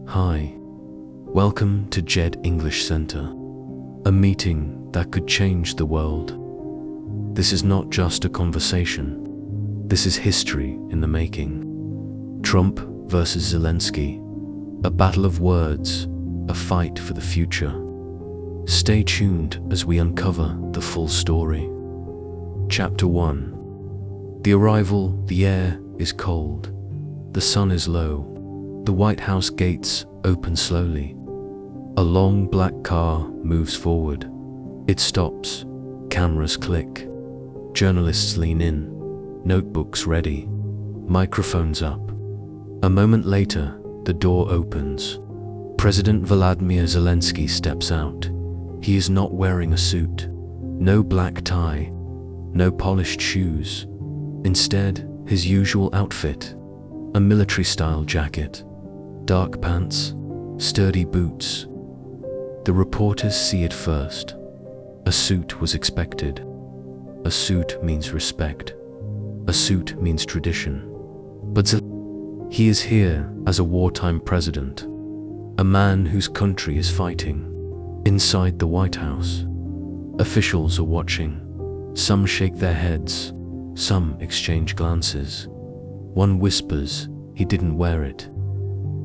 Hi, welcome to Jaed English Center, a meeting that could change the world. This is not just a conversation, this is history in the making. Trump versus Zelensky, a battle of words, a fight for the future. Stay tuned as we uncover the full story. Chapter 1. The arrival, the air is cold, the sun is low. The White House gates open slowly. A long black car moves forward. It stops. Cameras click. Journalists lean in. Notebooks ready. Microphones up. A moment later, the door opens. President Volodymyr Zelensky steps out. He is not wearing a suit. No black tie. No polished shoes. Instead, his usual outfit. A military-style jacket. Dark pants, sturdy boots. The reporters see it first. A suit was expected. A suit means respect. A suit means tradition. But he is here as a wartime president, a man whose country is fighting. Inside the White House, officials are watching. Some shake their heads, some exchange glances. One whispers, "He didn't wear it."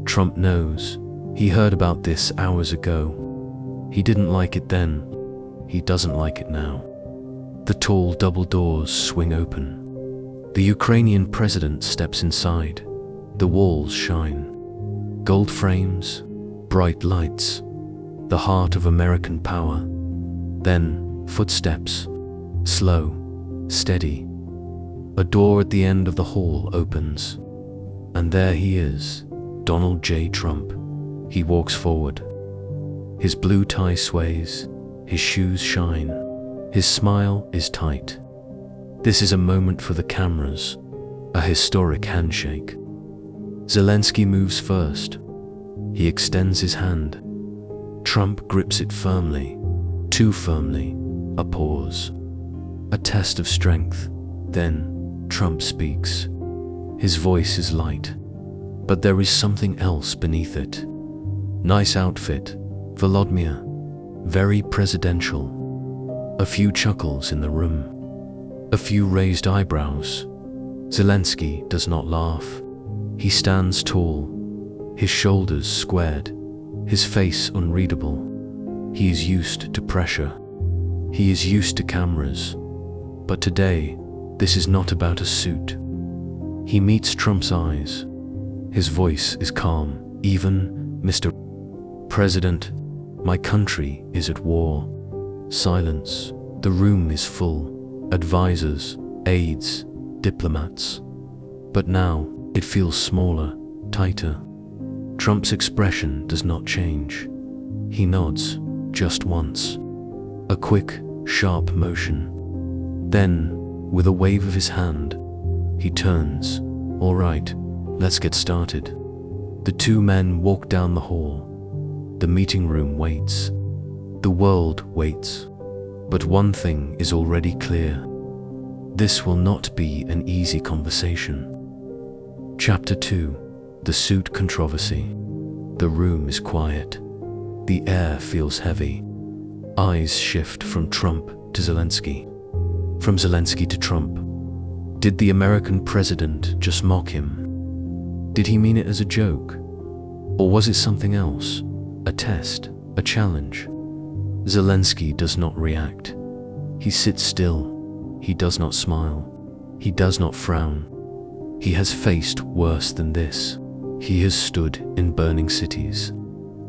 Trump knows. He heard about this hours ago. He didn't like it then. He doesn't like it now. The tall double doors swing open. The Ukrainian president steps inside. The walls shine. Gold frames, bright lights, the heart of American power. Then, footsteps, slow, steady. A door at the end of the hall opens. And there he is. Donald J. Trump. He walks forward. His blue tie sways, his shoes shine, his smile is tight. This is a moment for the cameras, a historic handshake. Zelensky moves first. He extends his hand. Trump grips it firmly, too firmly. A pause. A test of strength. Then, Trump speaks. His voice is light. But there is something else beneath it. Nice outfit, Volodymyr. Very presidential. A few chuckles in the room. A few raised eyebrows. Zelensky does not laugh. He stands tall, his shoulders squared, his face unreadable. He is used to pressure. He is used to cameras. But today, this is not about a suit. He meets Trump's eyes. His voice is calm, even, "Mr. President, my country is at war." Silence. The room is full. Advisors, aides, diplomats. But now, it feels smaller, tighter. Trump's expression does not change. He nods, just once. A quick, sharp motion. Then, with a wave of his hand, he turns. "All right. Let's get started." The two men walk down the hall. The meeting room waits. The world waits. But one thing is already clear. This will not be an easy conversation. Chapter 2. The suit controversy. The room is quiet. The air feels heavy. Eyes shift from Trump to Zelensky. From Zelensky to Trump. Did the American president just mock him? Did he mean it as a joke? Or was it something else? A test? A challenge? Zelensky does not react. He sits still. He does not smile. He does not frown. He has faced worse than this. He has stood in burning cities.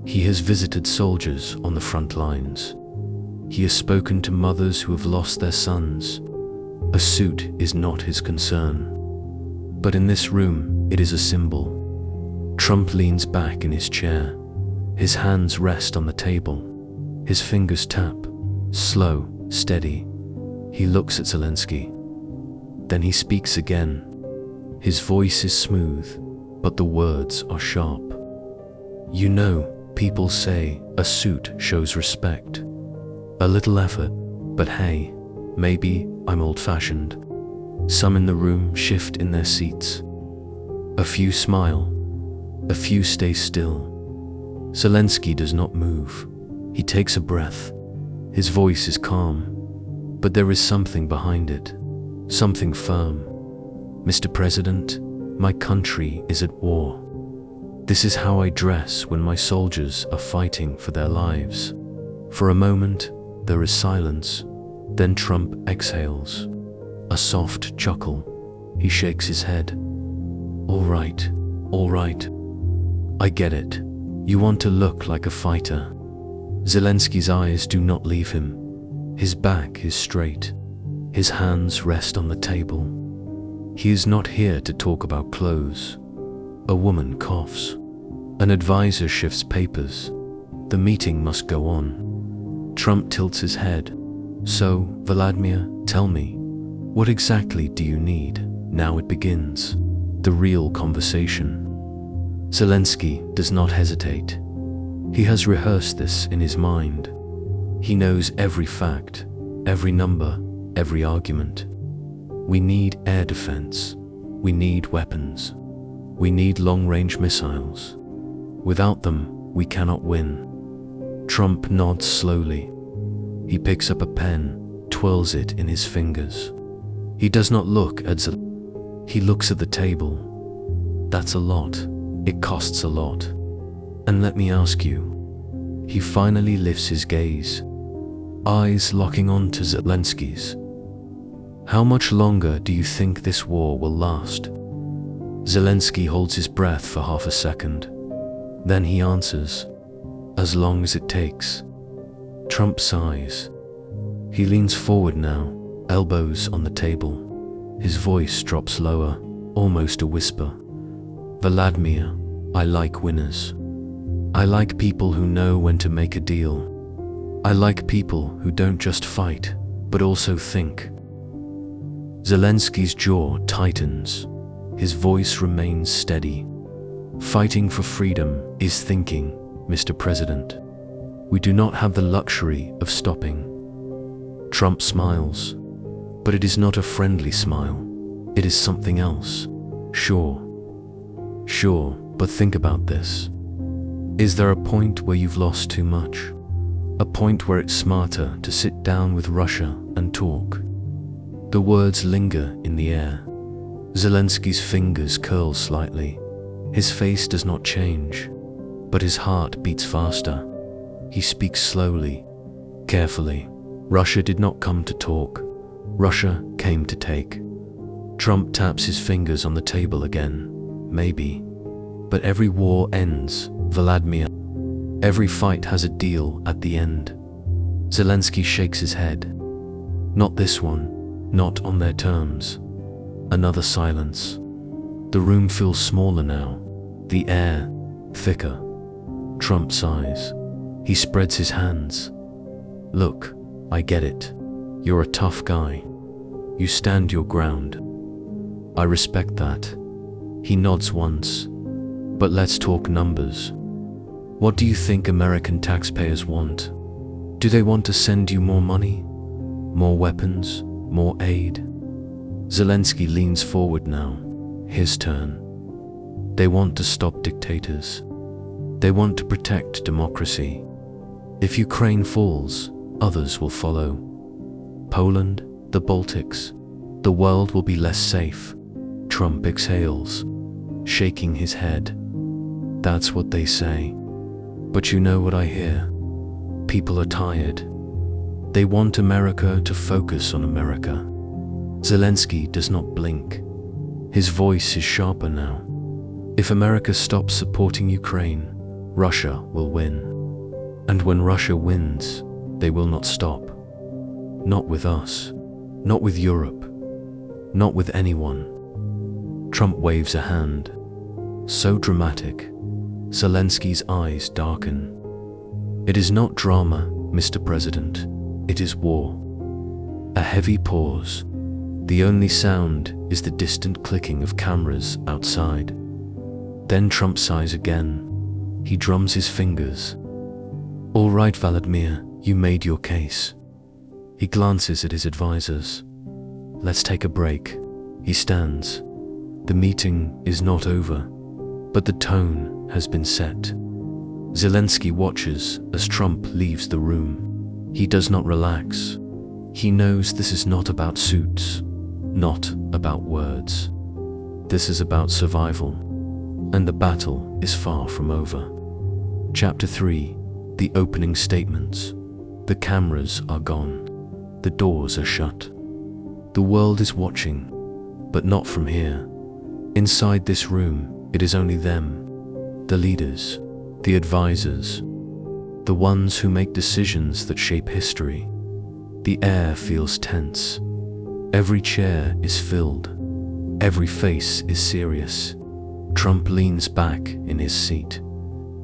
He has visited soldiers on the front lines. He has spoken to mothers who have lost their sons. A suit is not his concern. But in this room, it is a symbol. Trump leans back in his chair. His hands rest on the table. His fingers tap, slow, steady. He looks at Zelensky. Then he speaks again. His voice is smooth, but the words are sharp. "You know, people say a suit shows respect. A little effort, but hey, maybe I'm old-fashioned." Some in the room shift in their seats. A few smile. A few stay still. Zelensky does not move. He takes a breath. His voice is calm, but there is something behind it, something firm. Mr. President, my country is at war. This is how I dress when my soldiers are fighting for their lives. For a moment, there is silence. Then Trump exhales. A soft chuckle. He shakes his head. All right, all right. I get it. You want to look like a fighter. Zelensky's eyes do not leave him. His back is straight. His hands rest on the table. He is not here to talk about clothes. A woman coughs. An advisor shifts papers. The meeting must go on. Trump tilts his head. So, Vladimir, tell me, what exactly do you need? Now it begins. The real conversation. Zelensky does not hesitate. He has rehearsed this in his mind. He knows every fact, every number, every argument. We need air defense. We need weapons. We need long-range missiles. Without them, we cannot win. Trump nods slowly. He picks up a pen, twirls it in his fingers. He does not look at Zelensky. He looks at the table. That's a lot. It costs a lot. And let me ask you. He finally lifts his gaze, eyes locking on to Zelensky's. How much longer do you think this war will last? Zelensky holds his breath for half a second. Then he answers, as long as it takes. Trump sighs. He leans forward now, elbows on the table. His voice drops lower, almost a whisper. Vladimir, I like winners. I like people who know when to make a deal. I like people who don't just fight, but also think. Zelensky's jaw tightens. His voice remains steady. Fighting for freedom is thinking, Mr. President. We do not have the luxury of stopping. Trump smiles, but it is not a friendly smile. It is something else. Sure, but think about this. Is there a point where you've lost too much? A point where it's smarter to sit down with Russia and talk? The words linger in the air. Zelensky's fingers curl slightly. His face does not change, but his heart beats faster. He speaks slowly, carefully. Russia did not come to talk. Russia came to take. Trump taps his fingers on the table again. Maybe. But every war ends, Vladimir. Every fight has a deal at the end. Zelensky shakes his head. Not this one, not on their terms. Another silence. The room feels smaller now, the air thicker. Trump sighs. He spreads his hands. Look, I get it. You're a tough guy. You stand your ground. I respect that. He nods once. But let's talk numbers. What do you think American taxpayers want? Do they want to send you more money? More weapons? More aid? Zelensky leans forward now. His turn. They want to stop dictators. They want to protect democracy. If Ukraine falls, others will follow. Poland, the Baltics. The world will be less safe. Trump exhales, shaking his head. That's what they say. But you know what I hear? People are tired. They want America to focus on America. Zelensky does not blink. His voice is sharper now. If America stops supporting Ukraine, Russia will win. And when Russia wins, they will not stop. Not with us. Not with Europe. Not with anyone. Trump waves a hand. So dramatic. Zelensky's eyes darken. It is not drama, Mr. President. It is war. A heavy pause. The only sound is the distant clicking of cameras outside. Then Trump sighs again. He drums his fingers. All right, Vladimir, you made your case. He glances at his advisors. Let's take a break. He stands. The meeting is not over, but the tone has been set. Zelensky watches as Trump leaves the room. He does not relax. He knows this is not about suits, not about words. This is about survival, and the battle is far from over. Chapter 3. The opening statements. The cameras are gone. The doors are shut. The world is watching, but not from here. Inside this room, it is only them, the leaders, the advisors, the ones who make decisions that shape history. The air feels tense. Every chair is filled. Every face is serious. Trump leans back in his seat.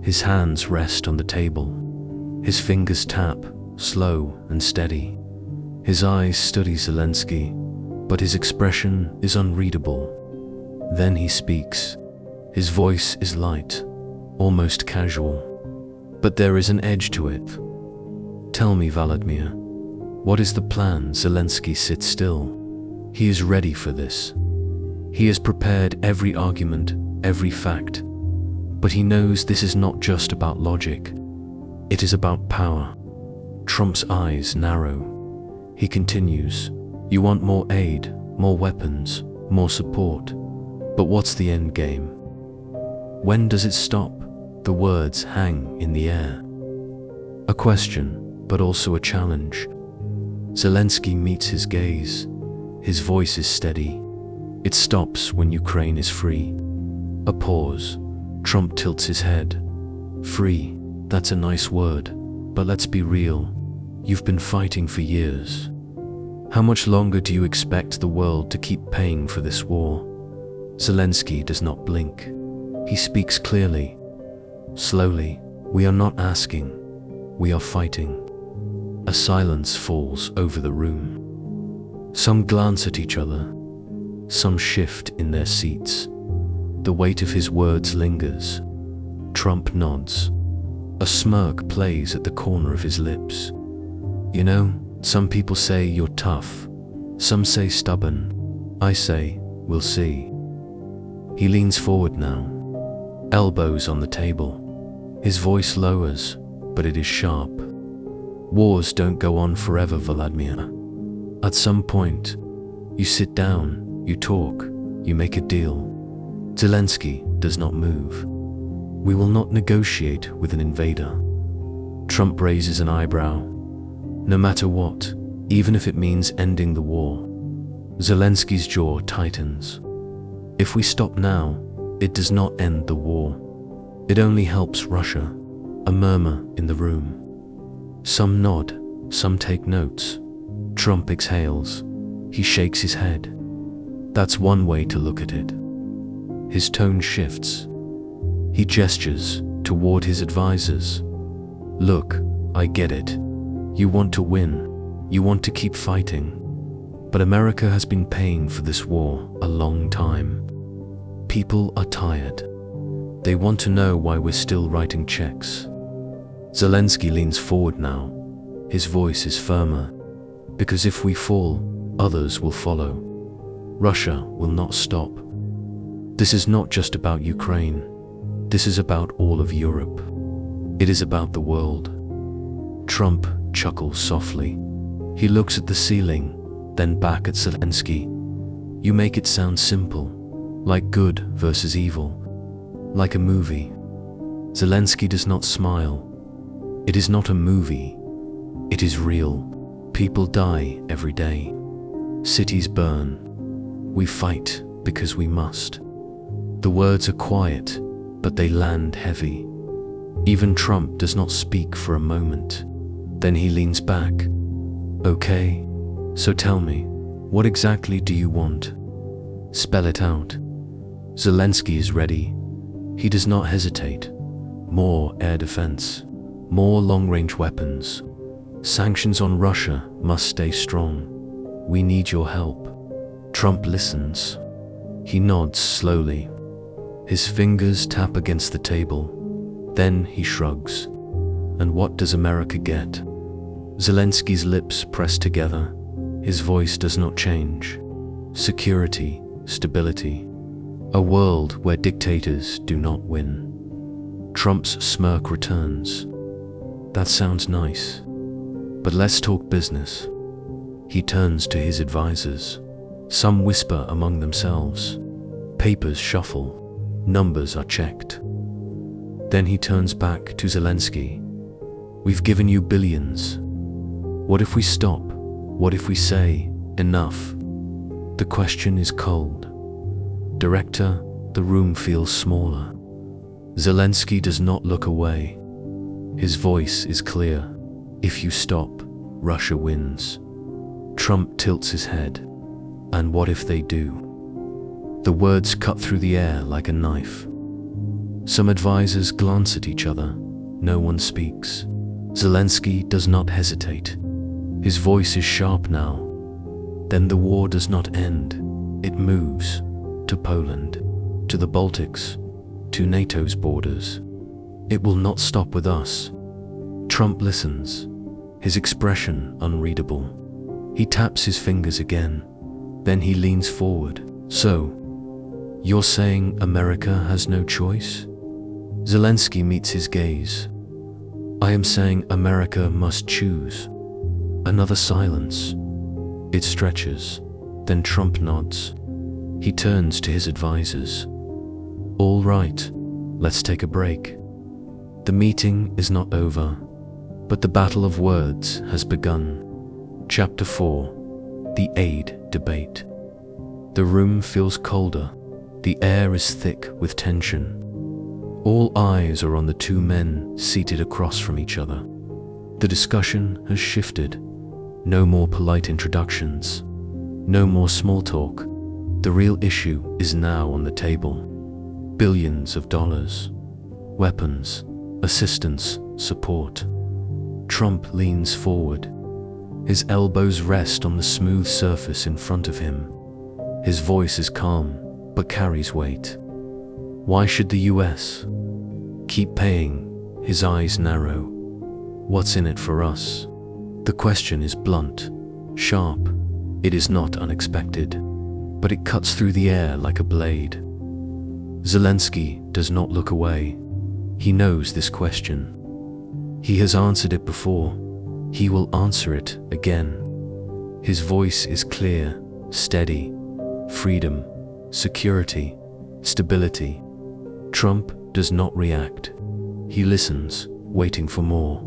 His hands rest on the table. His fingers tap, slow and steady. His eyes study Zelensky, but his expression is unreadable. Then he speaks. His voice is light, almost casual, but there is an edge to it. Tell me, Vladimir, what is the plan? Zelensky sits still. He is ready for this. He has prepared every argument, every fact, but he knows this is not just about logic. It is about power. Trump's eyes narrow. He continues, "You want more aid, more weapons, more support. But what's the end game? When does it stop?" The words hang in the air. A question, but also a challenge. Zelensky meets his gaze. His voice is steady. It stops when Ukraine is free. A pause. Trump tilts his head. Free, that's a nice word, but let's be real. You've been fighting for years. How much longer do you expect the world to keep paying for this war? Zelensky does not blink. He speaks clearly. Slowly, we are not asking, we are fighting. A silence falls over the room. Some glance at each other. Some shift in their seats. The weight of his words lingers. Trump nods. A smirk plays at the corner of his lips. You know, some people say you're tough. Some say stubborn. I say, we'll see. He leans forward now. Elbows on the table. His voice lowers, but it is sharp. Wars don't go on forever, Vladimir. At some point, you sit down, you talk, you make a deal. Zelensky does not move. We will not negotiate with an invader. Trump raises an eyebrow. No matter what, even if it means ending the war. Zelensky's jaw tightens. If we stop now, it does not end the war. It only helps Russia. A murmur in the room. Some nod, some take notes. Trump exhales. He shakes his head. That's one way to look at it. His tone shifts. He gestures toward his advisors. Look, I get it. You want to win. You want to keep fighting. But America has been paying for this war a long time. People are tired. They want to know why we're still writing checks. Zelensky leans forward now. His voice is firmer. Because if we fall, others will follow. Russia will not stop. This is not just about Ukraine. This is about all of Europe. It is about the world. Trump chuckles softly. He looks at the ceiling, then back at Zelensky. You make it sound simple, like good versus evil, like a movie. Zelensky does not smile. It is not a movie. It is real. People die every day. Cities burn. We fight because we must. The words are quiet, but they land heavy. Even Trump does not speak for a moment. Then he leans back. Okay, so tell me, what exactly do you want? Spell it out. Zelensky is ready. He does not hesitate. More air defense. More long-range weapons. Sanctions on Russia must stay strong. We need your help. Trump listens. He nods slowly. His fingers tap against the table. Then he shrugs. And what does America get? Zelensky's lips press together. His voice does not change. Security, stability. A world where dictators do not win. Trump's smirk returns. That sounds nice, but let's talk business. He turns to his advisors. Some whisper among themselves. Papers shuffle. Numbers are checked. Then he turns back to Zelensky. We've given you billions. What if we stop? What if we say, enough? The question is cold. Director, the room feels smaller. Zelensky does not look away. His voice is clear. If you stop, Russia wins. Trump tilts his head. And what if they do? The words cut through the air like a knife. Some advisors glance at each other. No one speaks. Zelensky does not hesitate. His voice is sharp now. Then the war does not end. It moves to Poland, to the Baltics, to NATO's borders. It will not stop with us. Trump listens, his expression unreadable. He taps his fingers again. Then he leans forward. So, you're saying America has no choice? Zelensky meets his gaze. I am saying America must choose. Another silence. It stretches. Then Trump nods. He turns to his advisors. All right, let's take a break. The meeting is not over, but the battle of words has begun. Chapter 4. The aid debate. The room feels colder. The air is thick with tension. All eyes are on the two men seated across from each other. The discussion has shifted. No more polite introductions. No more small talk. The real issue is now on the table. Billions of dollars. Weapons. Assistance. Support. Trump leans forward. His elbows rest on the smooth surface in front of him. His voice is calm, but carries weight. Why should the US keep paying? His eyes narrow. What's in it for us? The question is blunt, sharp. It is not unexpected, but it cuts through the air like a blade. Zelensky does not look away. He knows this question. He has answered it before. He will answer it again. His voice is clear, steady. Freedom, security, stability. Trump does not react. He listens, waiting for more.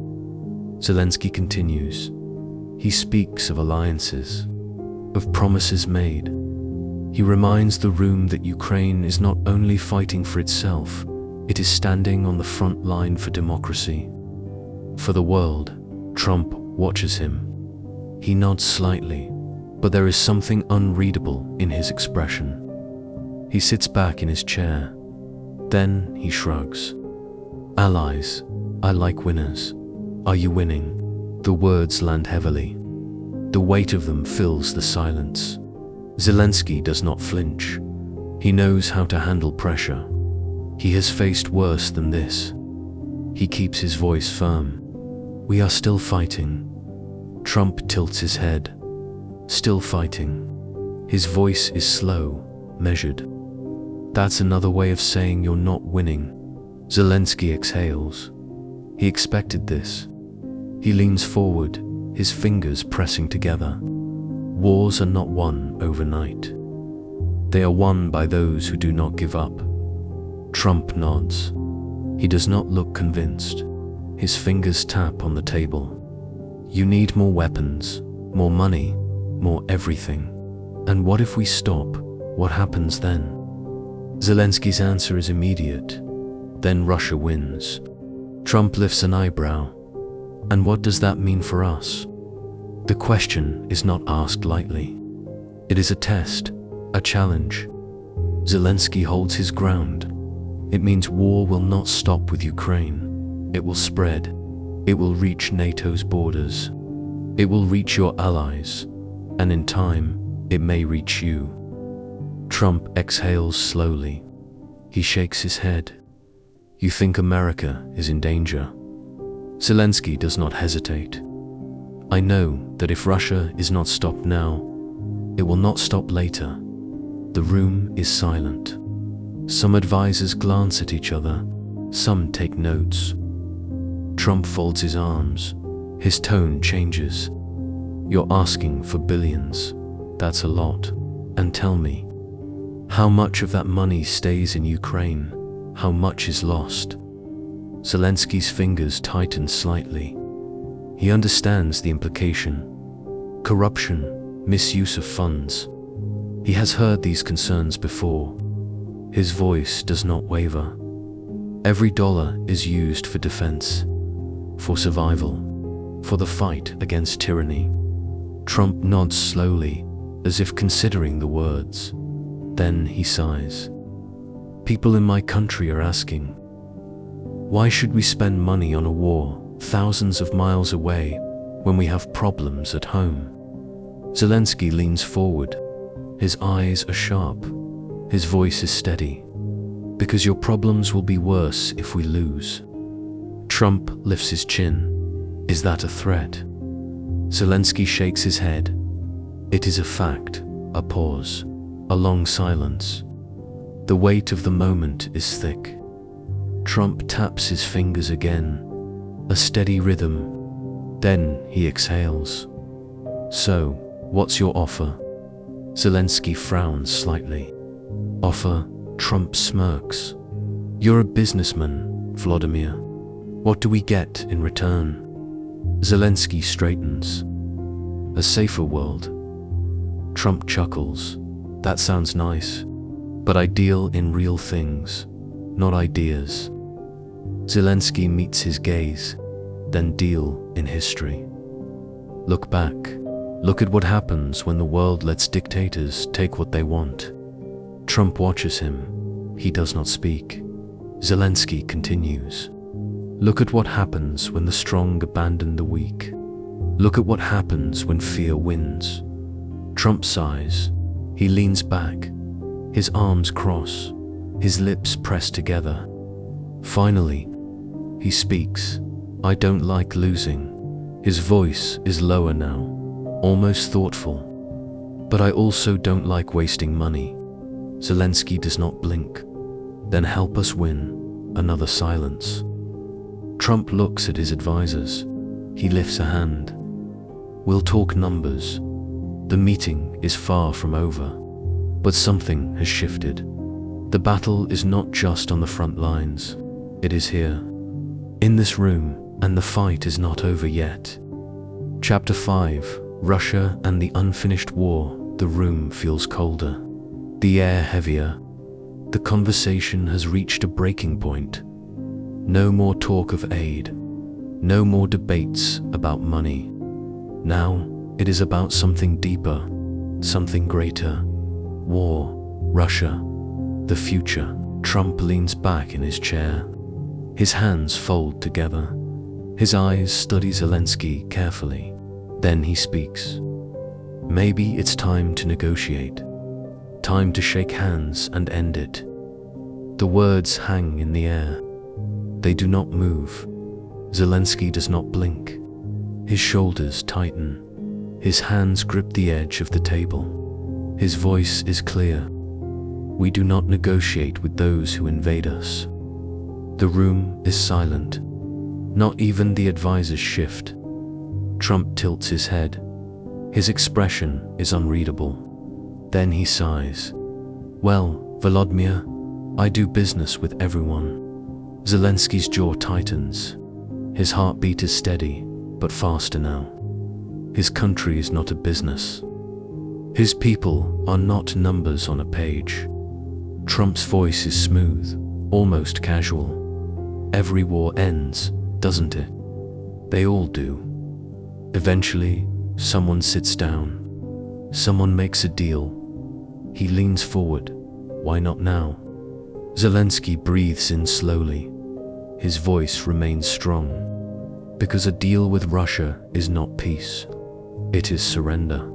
Zelensky continues. He speaks of alliances, of promises made. He reminds the room that Ukraine is not only fighting for itself, it is standing on the front line for democracy. For the world. Trump watches him. He nods slightly, but there is something unreadable in his expression. He sits back in his chair. Then he shrugs. Allies, I like winners. Are you winning? The words land heavily. The weight of them fills the silence. Zelensky does not flinch. He knows how to handle pressure. He has faced worse than this. He keeps his voice firm. We are still fighting. Trump tilts his head. Still fighting. His voice is slow, measured. That's another way of saying you're not winning. Zelensky exhales. He expected this. He leans forward, his fingers pressing together. Wars are not won overnight. They are won by those who do not give up. Trump nods. He does not look convinced. His fingers tap on the table. You need more weapons, more money, more everything. And what if we stop? What happens then? Zelensky's answer is immediate. Then Russia wins. Trump lifts an eyebrow. And what does that mean for us? The question is not asked lightly. It is a test, a challenge. Zelensky holds his ground. It means war will not stop with Ukraine. It will spread. It will reach NATO's borders. It will reach your allies. And in time, it may reach you. Trump exhales slowly. He shakes his head. You think America is in danger? Zelensky does not hesitate. I know that if Russia is not stopped now, it will not stop later. The room is silent. Some advisors glance at each other. Some take notes. Trump folds his arms. His tone changes. You're asking for billions. That's a lot. And tell me, how much of that money stays in Ukraine? How much is lost? Zelenskyy's fingers tighten slightly. He understands the implication. Corruption, misuse of funds. He has heard these concerns before. His voice does not waver. Every dollar is used for defense, for survival, for the fight against tyranny. Trump nods slowly, as if considering the words. Then he sighs. People in my country are asking, why should we spend money on a war thousands of miles away when we have problems at home? Zelenskyy leans forward. His eyes are sharp. His voice is steady. Because your problems will be worse if we lose. Trump lifts his chin. Is that a threat? Zelenskyy shakes his head. It is a fact. A pause. A long silence. The weight of the moment is thick. Trump taps his fingers again. A steady rhythm. Then he exhales. So, what's your offer? Zelenskyy frowns slightly. Offer? Trump smirks. You're a businessman, Vladimir. What do we get in return? Zelenskyy straightens. A safer world. Trump chuckles. That sounds nice, but I deal in real things, not ideas. Zelenskyy meets his gaze, then deal in history. Look back. Look at what happens when the world lets dictators take what they want. Trump watches him. He does not speak. Zelenskyy continues. Look at what happens when the strong abandon the weak. Look at what happens when fear wins. Trump sighs. He leans back. His arms cross. His lips press together. Finally, he speaks. I don't like losing. His voice is lower now, almost thoughtful. But I also don't like wasting money. Zelenskyy does not blink. Then help us win. Another silence. Trump looks at his advisors. He lifts a hand. We'll talk numbers. The meeting is far from over. But something has shifted. The battle is not just on the front lines. It is here, in this room, and the fight is not over yet. Chapter 5, Russia and the Unfinished War. The room feels colder. The air heavier. The conversation has reached a breaking point. No more talk of aid. No more debates about money. Now, it is about something deeper, something greater. War, Russia, the future. Trump leans back in his chair. His hands fold together. His eyes study Zelenskyy carefully. Then he speaks. Maybe it's time to negotiate. Time to shake hands and end it. The words hang in the air. They do not move. Zelenskyy does not blink. His shoulders tighten. His hands grip the edge of the table. His voice is clear. We do not negotiate with those who invade us. The room is silent. Not even the advisors shift. Trump tilts his head. His expression is unreadable. Then he sighs. Well, Volodymyr, I do business with everyone. Zelenskyy's jaw tightens. His heartbeat is steady, but faster now. His country is not a business. His people are not numbers on a page. Trump's voice is smooth, almost casual. Every war ends, doesn't it? They all do. Eventually, someone sits down. Someone makes a deal. He leans forward. Why not now? Zelenskyy breathes in slowly. His voice remains strong. Because a deal with Russia is not peace. It is surrender.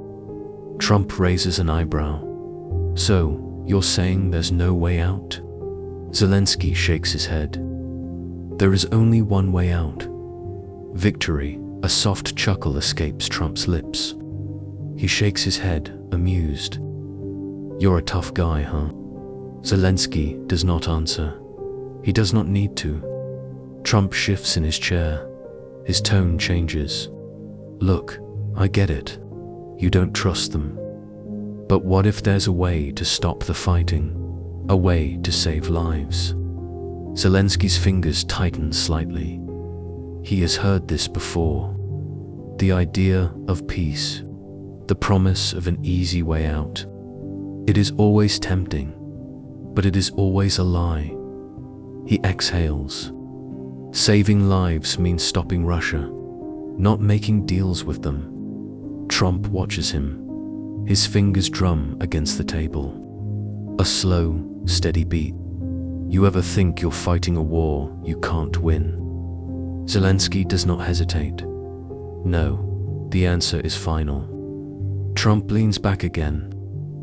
Trump raises an eyebrow. So, you're saying there's no way out? Zelenskyy shakes his head. There is only one way out. Victory. A soft chuckle escapes Trump's lips. He shakes his head, amused. You're a tough guy, huh? Zelenskyy does not answer. He does not need to. Trump shifts in his chair. His tone changes. Look, I get it. You don't trust them. But what if there's a way to stop the fighting? A way to save lives? Zelensky's fingers tighten slightly. He has heard this before. The idea of peace. The promise of an easy way out. It is always tempting, but it is always a lie. He exhales. Saving lives means stopping Russia, not making deals with them. Trump watches him. His fingers drum against the table. A slow, steady beat. You ever think you're fighting a war you can't win? Zelensky does not hesitate. No, the answer is final. Trump leans back again.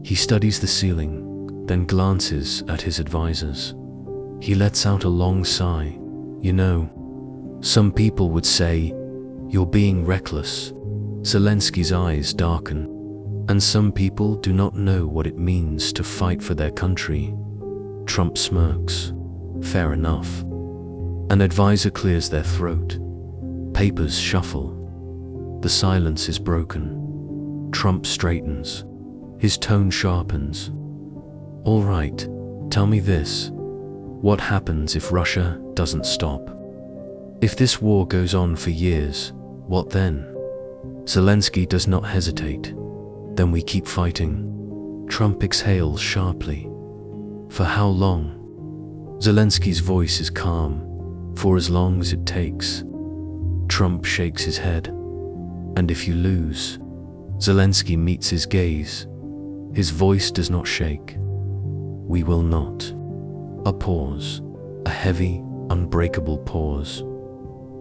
He studies the ceiling, then glances at his advisors. He lets out a long sigh. You know, some people would say, you're being reckless. Zelensky's eyes darken. And some people do not know what it means to fight for their country. Trump smirks. Fair enough. An advisor clears their throat. Papers shuffle. The silence is broken. Trump straightens. His tone sharpens. All right, tell me this. What happens if Russia doesn't stop? If this war goes on for years, what then? Zelensky does not hesitate. Then we keep fighting. Trump exhales sharply. For how long? Zelensky's voice is calm. For as long as it takes. Trump shakes his head. And if you lose? Zelensky meets his gaze. His voice does not shake. We will not. A pause. A heavy, unbreakable pause.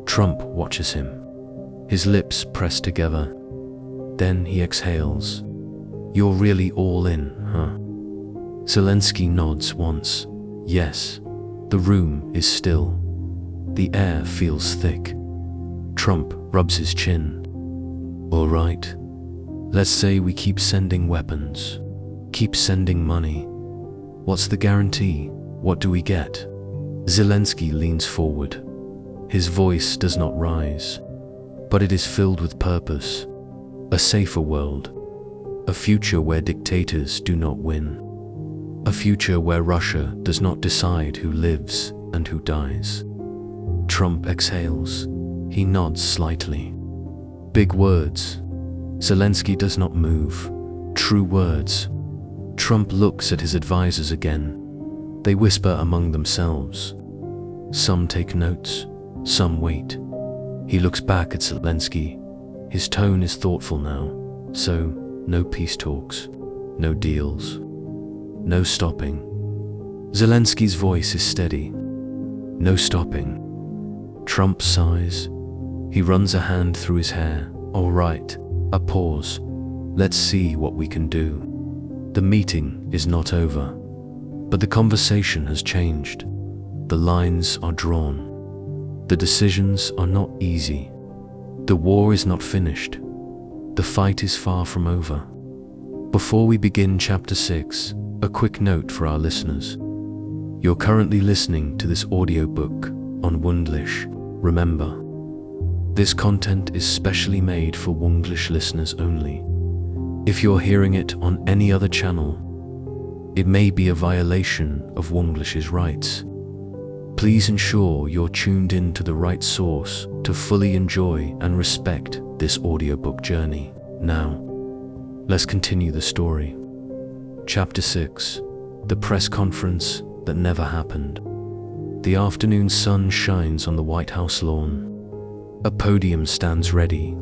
Trump watches him. His lips press together. Then he exhales. You're really all in, huh? Zelensky nods once. Yes. The room is still. The air feels thick. Trump rubs his chin. All right. Let's say we keep sending weapons. Keep sending money. What's the guarantee? What do we get? Zelensky leans forward. His voice does not rise, but it is filled with purpose. A safer world. A future where dictators do not win. A future where Russia does not decide who lives and who dies. Trump exhales. He nods slightly. Big words. Zelensky does not move. True words. Trump looks at his advisors again. They whisper among themselves. Some take notes, some wait. He looks back at Zelensky. His tone is thoughtful now. So, no peace talks, no deals, no stopping. Zelensky's voice is steady. No stopping. Trump sighs. He runs a hand through his hair. All right, a pause. Let's see what we can do. The meeting is not over, but the conversation has changed. The lines are drawn. The decisions are not easy. The war is not finished. The fight is far from over. Before we begin Chapter 6, a quick note for our listeners. You're currently listening to this audiobook on Wunglish. Remember, this content is specially made for Wunglish listeners only. If you're hearing it on any other channel, it may be a violation of Wunglish's rights. Please ensure you're tuned in to the right source to fully enjoy and respect this audiobook journey. Now, let's continue the story. Chapter 6. The press conference that never happened. The afternoon sun shines on the White House lawn. A podium stands ready.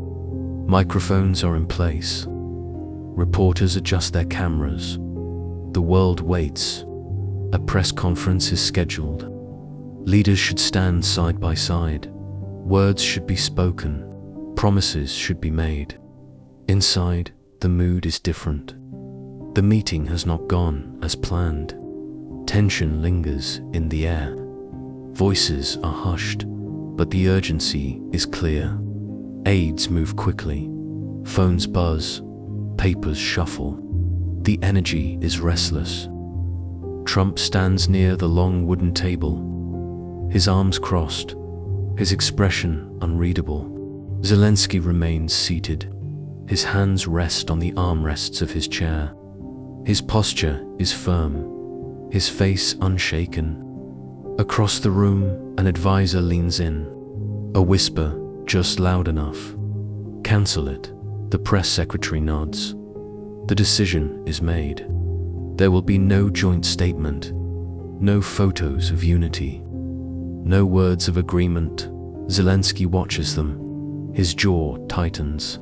Microphones are in place. Reporters adjust their cameras. The world waits. A press conference is scheduled. Leaders should stand side by side. Words should be spoken. Promises should be made. Inside, the mood is different. The meeting has not gone as planned. Tension lingers in the air. Voices are hushed, but the urgency is clear. Aides move quickly. Phones buzz. Papers shuffle. The energy is restless. Trump stands near the long wooden table. his arms crossed, his expression unreadable. Zelensky remains seated. His hands rest on the armrests of his chair. His posture is firm, his face unshaken. Across the room, an advisor leans in. A whisper, just loud enough. "Cancel it." The press secretary nods. The decision is made. There will be no joint statement, no photos of unity, no words of agreement. Zelensky watches them. His jaw tightens.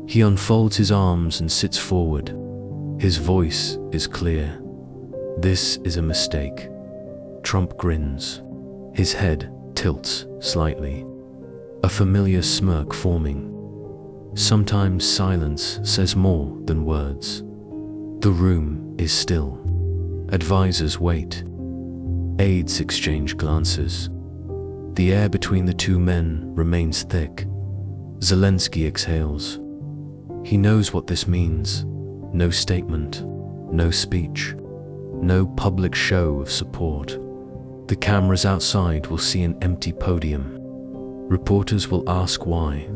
He unfolds his arms and sits forward. His voice is clear. "This is a mistake." Trump grins. His head tilts slightly. A familiar smirk forming. Sometimes silence says more than words. The room is still. Advisors wait. Aides exchange glances. The air between the two men remains thick. Zelensky exhales. He knows what this means. No statement, no speech, no public show of support. The cameras outside will see an empty podium. Reporters will ask why.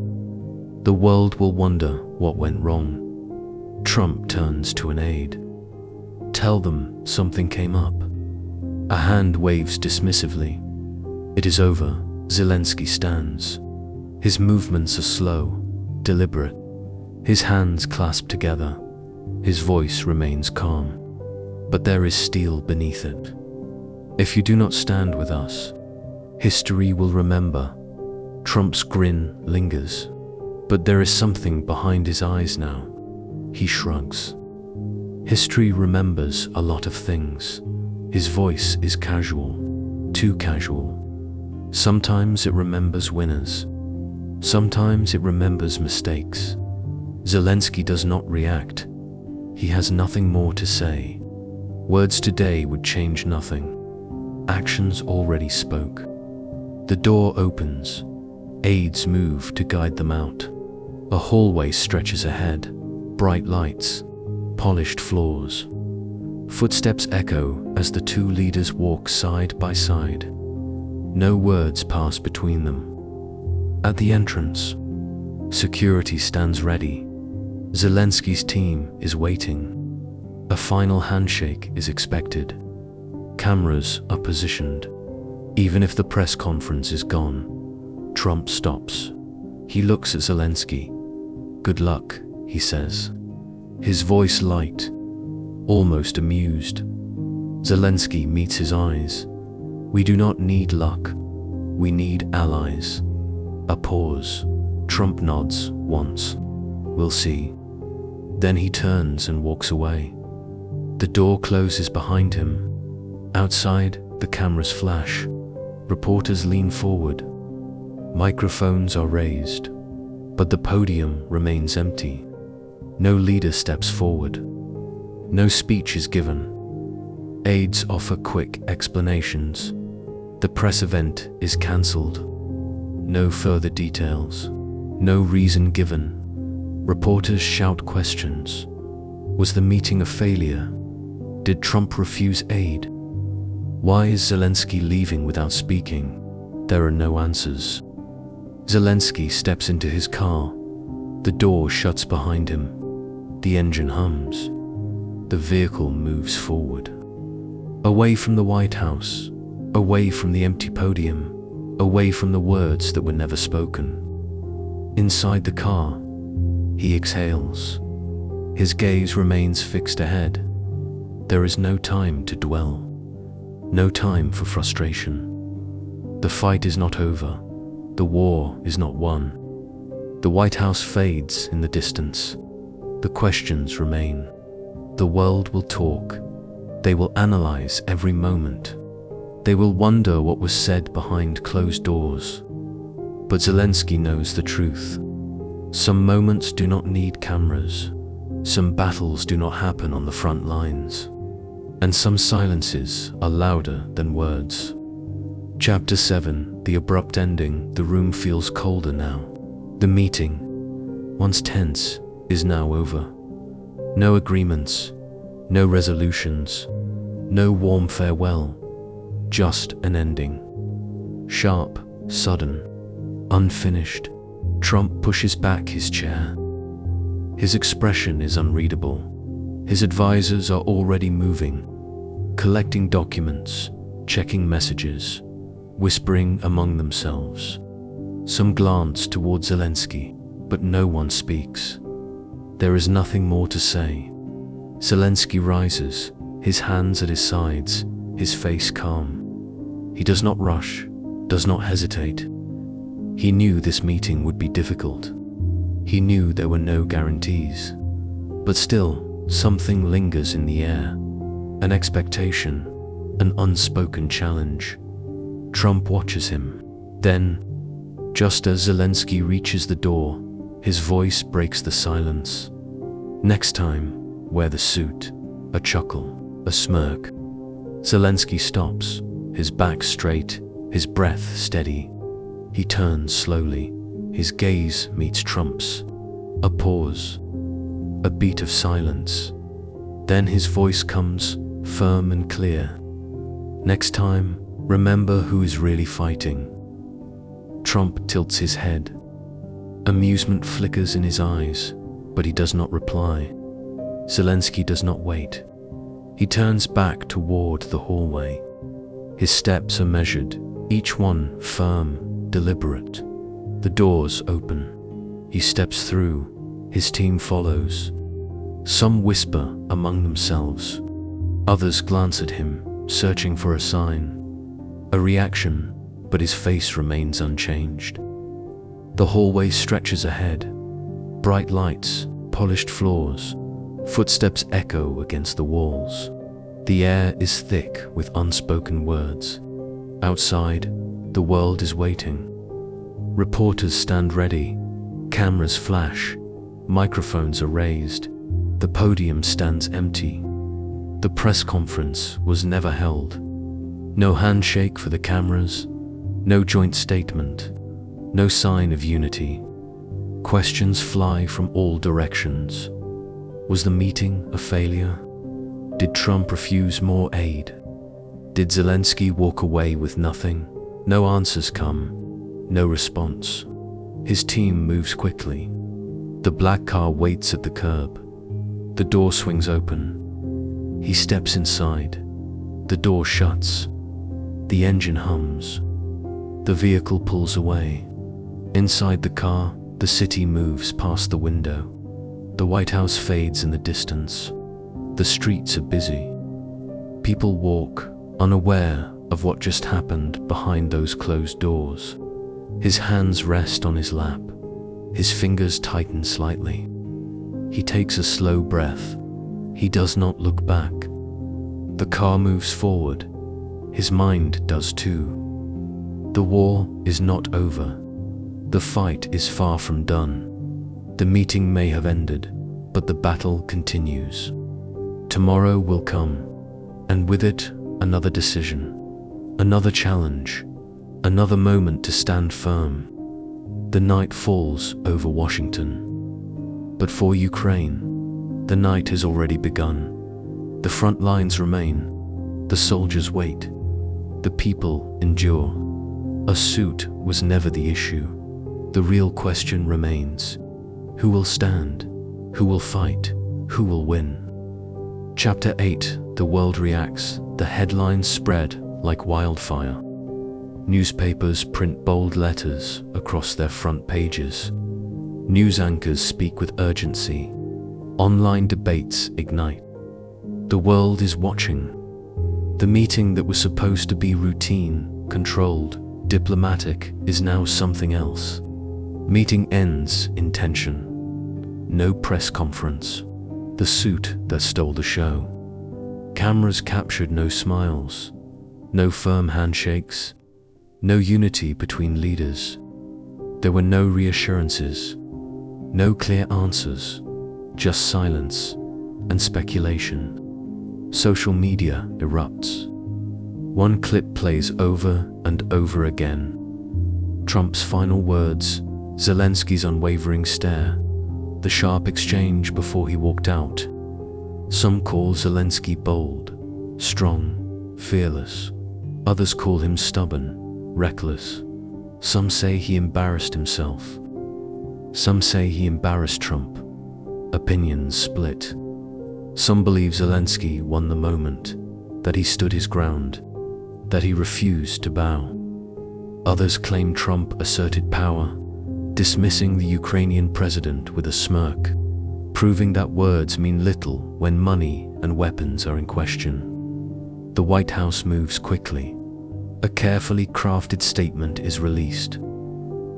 The world will wonder what went wrong. Trump turns to an aide. "Tell them something came up." A hand waves dismissively. It is over. Zelensky stands. His movements are slow, deliberate. His hands clasp together. His voice remains calm. But there is steel beneath it. "If you do not stand with us, history will remember." Trump's grin lingers. But there is something behind his eyes now. He shrugs. History remembers a lot of things. His voice is casual, too casual. Sometimes it remembers winners. Sometimes it remembers mistakes. Zelensky does not react. He has nothing more to say. Words today would change nothing. Actions already spoke. The door opens. Aides move to guide them out. A hallway stretches ahead. Bright lights, polished floors. Footsteps echo as the two leaders walk side by side. No words pass between them. At the entrance, security stands ready. Zelensky's team is waiting. A final handshake is expected. Cameras are positioned. Even if the press conference is gone, Trump stops. He looks at Zelensky. "Good luck," he says. His voice light, almost amused. Zelensky meets his eyes. "We do not need luck. We need allies." A pause. Trump nods once. "We'll see." Then he turns and walks away. The door closes behind him. Outside, the cameras flash. Reporters lean forward. Microphones are raised. But the podium remains empty. No leader steps forward. No speech is given. Aides offer quick explanations. The press event is cancelled. No further details. No reason given. Reporters shout questions. Was the meeting a failure? Did Trump refuse aid? Why is Zelensky leaving without speaking? There are no answers. Zelensky steps into his car. The door shuts behind him. The engine hums. The vehicle moves forward. Away from the White House. Away from the empty podium. Away from the words that were never spoken. Inside the car, he exhales. His gaze remains fixed ahead. There is no time to dwell. No time for frustration. The fight is not over. The war is not won. The White House fades in the distance. The questions remain. The world will talk. They will analyze every moment. They will wonder what was said behind closed doors. But Zelensky knows the truth. Some moments do not need cameras. Some battles do not happen on the front lines. And some silences are louder than words. Chapter 7, the abrupt ending. The room feels colder now. The meeting, once tense, is now over. No agreements, no resolutions, no warm farewell, just an ending. Sharp, sudden, unfinished. Trump pushes back his chair. His expression is unreadable. His advisors are already moving, collecting documents, checking messages, whispering among themselves. Some glance toward Zelensky, but no one speaks. There is nothing more to say. Zelensky rises, his hands at his sides, his face calm. He does not rush, does not hesitate. He knew this meeting would be difficult. He knew there were no guarantees. But still, something lingers in the air. An expectation, an unspoken challenge. Trump watches him. Then, just as Zelensky reaches the door, his voice breaks the silence. Next time, wear the suit. A chuckle, a smirk. Zelensky stops, his back straight, his breath steady. He turns slowly, his gaze meets Trump's. A pause, a beat of silence. Then his voice comes, firm and clear. Next time, remember who is really fighting. Trump tilts his head. Amusement flickers in his eyes, but he does not reply. Zelensky does not wait. He turns back toward the hallway. His steps are measured, each one firm, deliberate. The doors open. He steps through. His team follows. Some whisper among themselves. Others glance at him, searching for a sign. A reaction, but his face remains unchanged. The hallway stretches ahead. Bright lights, polished floors. Footsteps echo against the walls. The air is thick with unspoken words. Outside, the world is waiting. Reporters stand ready. Cameras flash. Microphones are raised. The podium stands empty. The press conference was never held. No handshake for the cameras. No joint statement. No sign of unity. Questions fly from all directions. Was the meeting a failure? Did Trump refuse more aid? Did Zelensky walk away with nothing? No answers come. No response. His team moves quickly. The black car waits at the curb. The door swings open. He steps inside. The door shuts. The engine hums. The vehicle pulls away. Inside the car, the city moves past the window. The White House fades in the distance. The streets are busy. People walk, unaware of what just happened behind those closed doors. His hands rest on his lap. His fingers tighten slightly. He takes a slow breath. He does not look back. The car moves forward. His mind does too. The war is not over. The fight is far from done. The meeting may have ended, but the battle continues. Tomorrow will come, and with it, another decision, another challenge, another moment to stand firm. The night falls over Washington. But for Ukraine, the night has already begun. The front lines remain. The soldiers wait. The people endure. A suit was never the issue. The real question remains. Who will stand? Who will fight? Who will win? Chapter 8. The world reacts. The headlines spread like wildfire. Newspapers print bold letters across their front pages. News anchors speak with urgency. Online debates ignite. The world is watching. The meeting that was supposed to be routine, controlled, diplomatic, is now something else. Meeting ends in tension. No press conference. The suit that stole the show. Cameras captured no smiles. No firm handshakes. No unity between leaders. There were no reassurances. No clear answers. Just silence and speculation. Social media erupts. One clip plays over and over again. Trump's final words, Zelensky's unwavering stare, the sharp exchange before he walked out. Some call Zelensky bold, strong, fearless. Others call him stubborn, reckless. Some say he embarrassed himself. Some say he embarrassed Trump. Opinions split. Some believe Zelensky won the moment, that he stood his ground, that he refused to bow. Others claim Trump asserted power, dismissing the Ukrainian president with a smirk, proving that words mean little when money and weapons are in question. The White House moves quickly. A carefully crafted statement is released.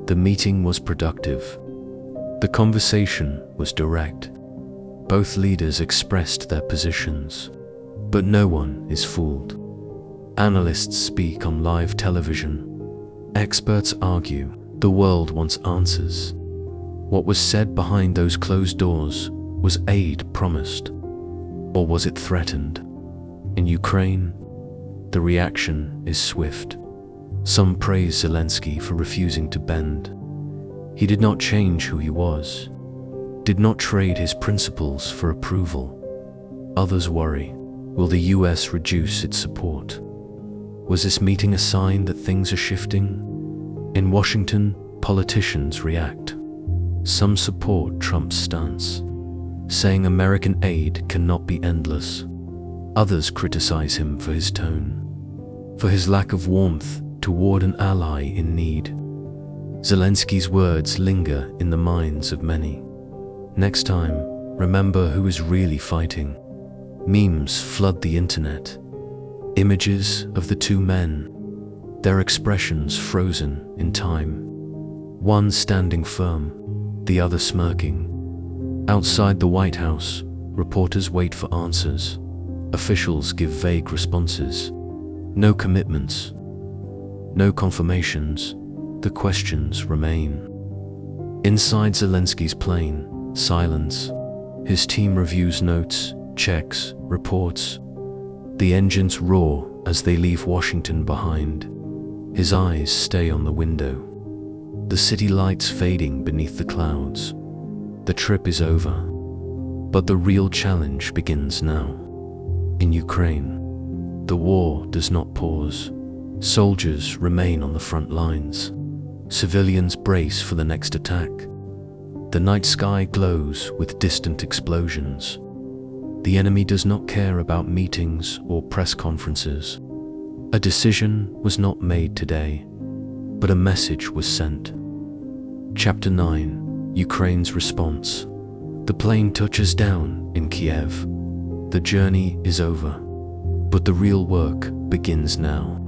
The meeting was productive. The conversation was direct. Both leaders expressed their positions, but no one is fooled. Analysts speak on live television. Experts argue. The world wants answers. What was said behind those closed doors? Was aid promised? Or was it threatened? In Ukraine, the reaction is swift. Some praise Zelensky for refusing to bend. He did not change who he was, did not trade his principles for approval. Others worry, will the US reduce its support? Was this meeting a sign that things are shifting? In Washington, politicians react. Some support Trump's stance, saying American aid cannot be endless. Others criticize him for his tone, for his lack of warmth toward an ally in need. Zelensky's words linger in the minds of many. Next time, remember who is really fighting. Memes flood the internet. Images of the two men, their expressions frozen in time. One standing firm, the other smirking. Outside the White House, reporters wait for answers. Officials give vague responses. No commitments, no confirmations. The questions remain. Inside Zelensky's plane, silence. His team reviews notes, checks, reports. The engines roar as they leave Washington behind. His eyes stay on the window. The city lights fading beneath the clouds. The trip is over, but the real challenge begins now. In Ukraine, the war does not pause. Soldiers remain on the front lines. Civilians brace for the next attack. The night sky glows with distant explosions. The enemy does not care about meetings or press conferences. A decision was not made today, but a message was sent. Chapter 9: Ukraine's response. The plane touches down in Kiev. The journey is over, but the real work begins now.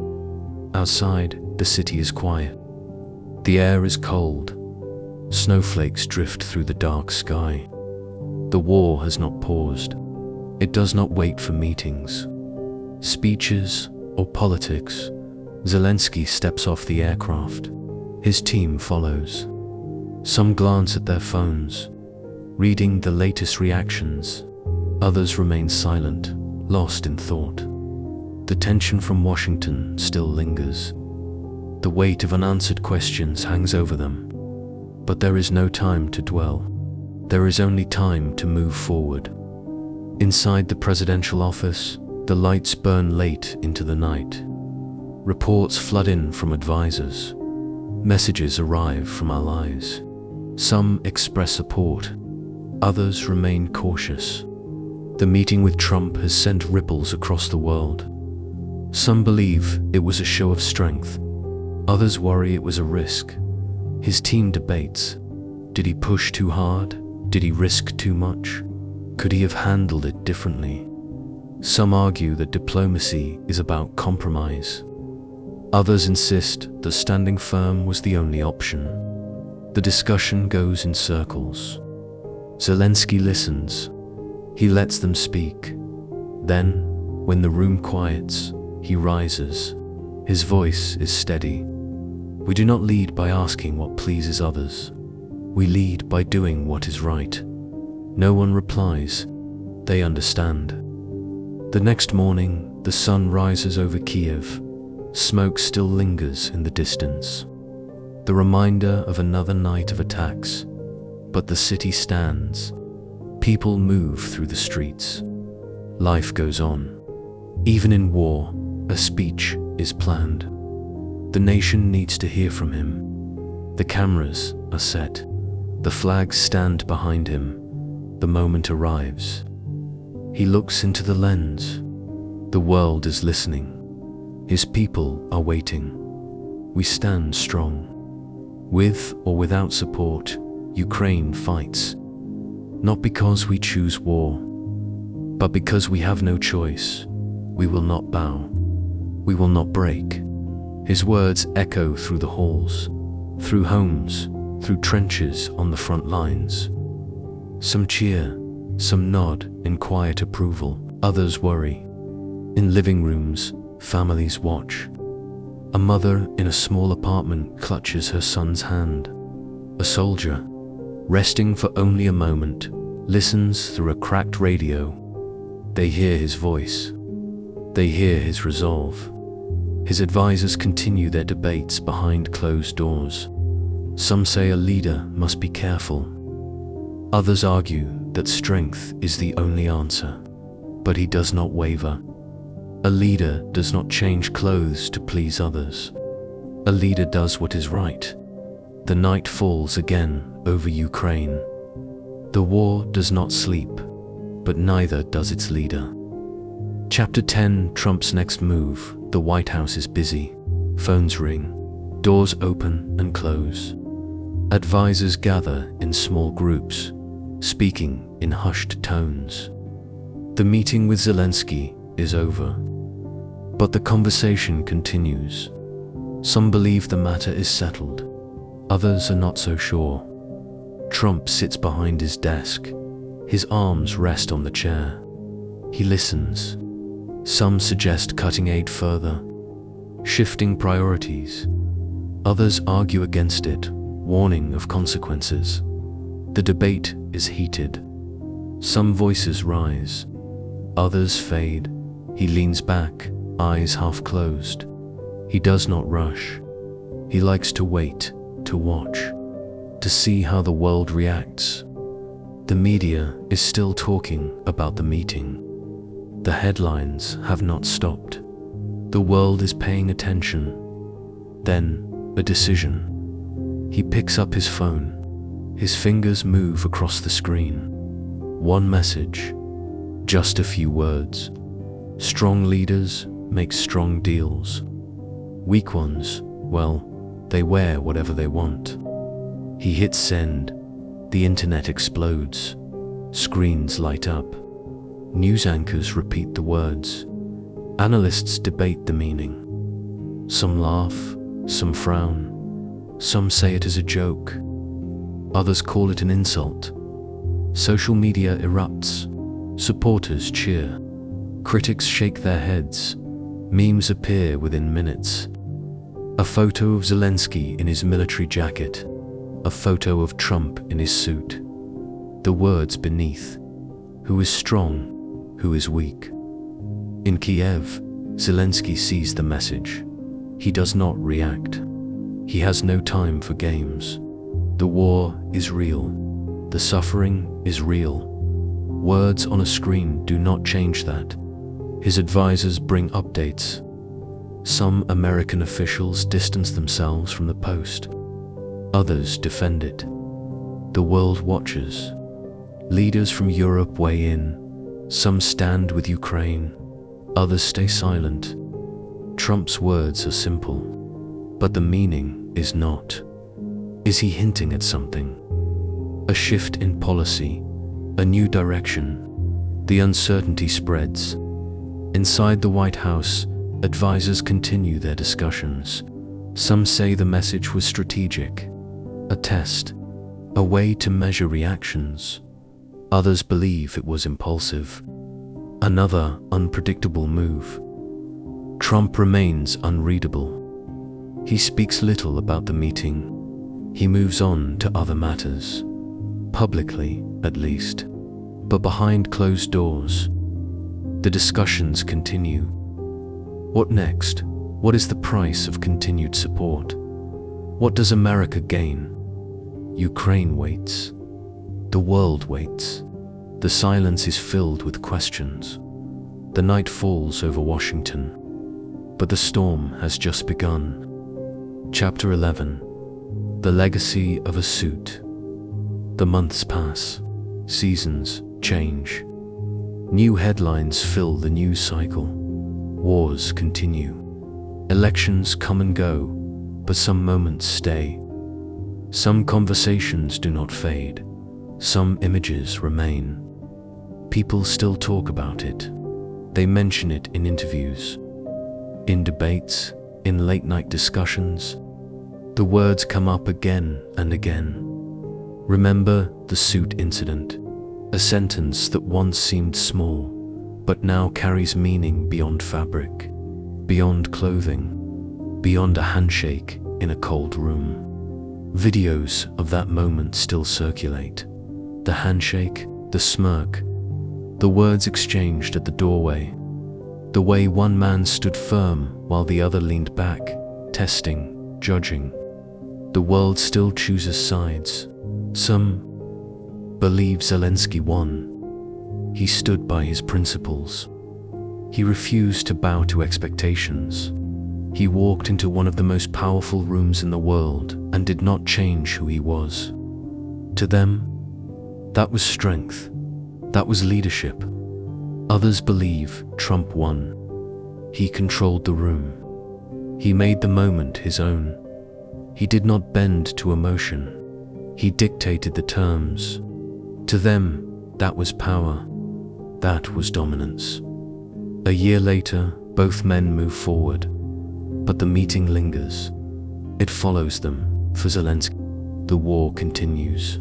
Outside, the city is quiet. The air is cold. Snowflakes drift through the dark sky. The war has not paused. It does not wait for meetings, speeches, or politics. Zelensky steps off the aircraft. His team follows. Some glance at their phones, reading the latest reactions. Others remain silent, lost in thought. The tension from Washington still lingers. The weight of unanswered questions hangs over them. But there is no time to dwell. There is only time to move forward. Inside the presidential office, the lights burn late into the night. Reports flood in from advisors. Messages arrive from allies. Some express support. Others remain cautious. The meeting with Trump has sent ripples across the world. Some believe it was a show of strength. Others worry it was a risk. His team debates. Did he push too hard? Did he risk too much? Could he have handled it differently? Some argue that diplomacy is about compromise. Others insist that standing firm was the only option. The discussion goes in circles. Zelensky listens. He lets them speak. Then, when the room quiets, he rises. His voice is steady. We do not lead by asking what pleases others. We lead by doing what is right. No one replies. They understand. The next morning, the sun rises over Kiev. Smoke still lingers in the distance. The reminder of another night of attacks. But the city stands. People move through the streets. Life goes on. Even in war, a speech is planned. The nation needs to hear from him. The cameras are set. The flags stand behind him. The moment arrives. He looks into the lens. The world is listening. His people are waiting. We stand strong. With or without support, Ukraine fights. Not because we choose war, but because we have no choice. We will not bow. We will not break. His words echo through the halls, through homes, through trenches on the front lines. Some cheer, some nod in quiet approval, others worry. In living rooms, families watch. A mother in a small apartment clutches her son's hand. A soldier, resting for only a moment, listens through a cracked radio. They hear his voice. They hear his resolve. His advisors continue their debates behind closed doors. Some say a leader must be careful. Others argue that strength is the only answer. But he does not waver. A leader does not change clothes to please others. A leader does what is right. The night falls again over Ukraine. The war does not sleep, but neither does its leader. Chapter 10, Trump's next move. The White House is busy. Phones ring. Doors open and close. Advisors gather in small groups, speaking in hushed tones. The meeting with Zelensky is over, but the conversation continues. Some believe the matter is settled. Others are not so sure. Trump sits behind his desk. His arms rest on the chair. He listens. Some suggest cutting aid further, shifting priorities. Others argue against it, warning of consequences. The debate is heated. Some voices rise. Others fade. He leans back, eyes half closed. He does not rush. He likes to wait, to watch, to see how the world reacts. The media is still talking about the meeting. The headlines have not stopped. The world is paying attention. Then, a decision. He picks up his phone. His fingers move across the screen. One message. Just a few words. Strong leaders make strong deals. Weak ones, well, they wear whatever they want. He hits send. The internet explodes. Screens light up. News anchors repeat the words. Analysts debate the meaning. Some laugh, some frown. Some say it is a joke. Others call it an insult. Social media erupts. Supporters cheer. Critics shake their heads. Memes appear within minutes. A photo of Zelensky in his military jacket. A photo of Trump in his suit. The words beneath. Who is strong? Who is weak? In Kiev, Zelensky sees the message. He does not react. He has no time for games. The war is real. The suffering is real. Words on a screen do not change that. His advisors bring updates. Some American officials distance themselves from the post. Others defend it. The world watches. Leaders from Europe weigh in. Some stand with Ukraine. Others stay silent. Trump's words are simple, but the meaning is not. Is he hinting at something? A shift in policy, a new direction. The uncertainty spreads. Inside the White House, advisors continue their discussions. Some say the message was strategic, a test, a way to measure reactions. Others believe it was impulsive, another unpredictable move. Trump remains unreadable. He speaks little about the meeting. He moves on to other matters, publicly at least, but behind closed doors. The discussions continue. What next? What is the price of continued support? What does America gain? Ukraine waits. The world waits. The silence is filled with questions. The night falls over Washington, but the storm has just begun. Chapter 11. The Legacy of a Suit. The months pass. Seasons change. New headlines fill the news cycle. Wars continue. Elections come and go, but some moments stay. Some conversations do not fade. Some images remain. People still talk about it. They mention it in interviews, in debates, in late-night discussions. The words come up again and again. Remember the suit incident, a sentence that once seemed small, but now carries meaning beyond fabric, beyond clothing, beyond a handshake in a cold room. Videos of that moment still circulate. The handshake, the smirk, the words exchanged at the doorway, the way one man stood firm while the other leaned back, testing, judging. The world still chooses sides. Some believe Zelensky won. He stood by his principles. He refused to bow to expectations. He walked into one of the most powerful rooms in the world and did not change who he was. To them, that was strength. That was leadership. Others believe Trump won. He controlled the room. He made the moment his own. He did not bend to emotion. He dictated the terms. To them, that was power. That was dominance. A year later, both men move forward, but the meeting lingers. It follows them. For Zelensky, the war continues.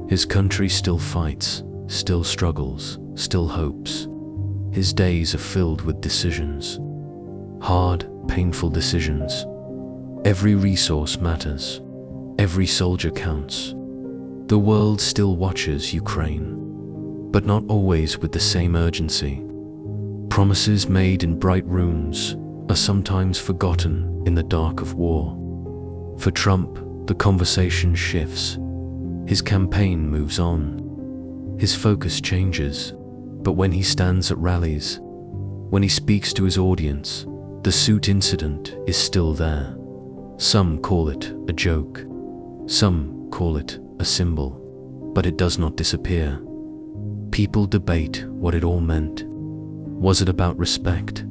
His country still fights, still struggles, still hopes. His days are filled with decisions. Hard, painful decisions. Every resource matters. Every soldier counts. The world still watches Ukraine, but not always with the same urgency. Promises made in bright rooms are sometimes forgotten in the dark of war. For Trump, the conversation shifts. His campaign moves on. His focus changes, but when he stands at rallies, when he speaks to his audience, the suit incident is still there. Some call it a joke. Some call it a symbol, but it does not disappear. People debate what it all meant. Was it about respect,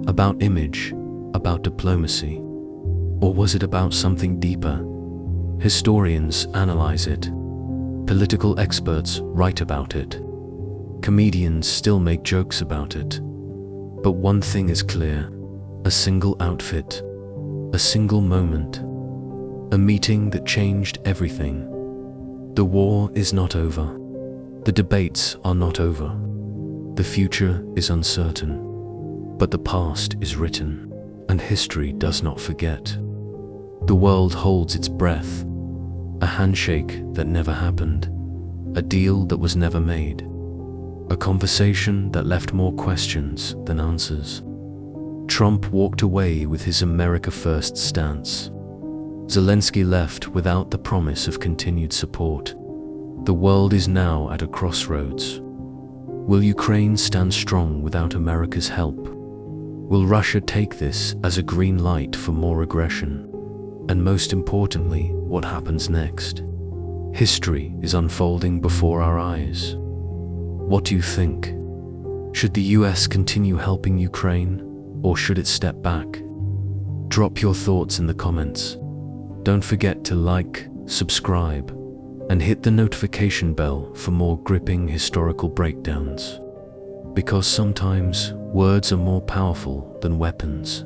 about image, about diplomacy, or was it about something deeper? Historians analyze it. Political experts write about it. Comedians still make jokes about it. But one thing is clear: a single outfit, a single moment, a meeting that changed everything. The war is not over. The debates are not over. The future is uncertain, but the past is written, and history does not forget. The world holds its breath. A handshake that never happened, a deal that was never made, a conversation that left more questions than answers. Trump walked away with his America First stance. Zelensky left without the promise of continued support. The world is now at a crossroads. Will Ukraine stand strong without America's help? Will Russia take this as a green light for more aggression? And most importantly, what happens next? History is unfolding before our eyes. What do you think? Should the US continue helping Ukraine, or should it step back? Drop your thoughts in the comments. Don't forget to like, subscribe, and hit the notification bell for more gripping historical breakdowns. Because sometimes words are more powerful than weapons.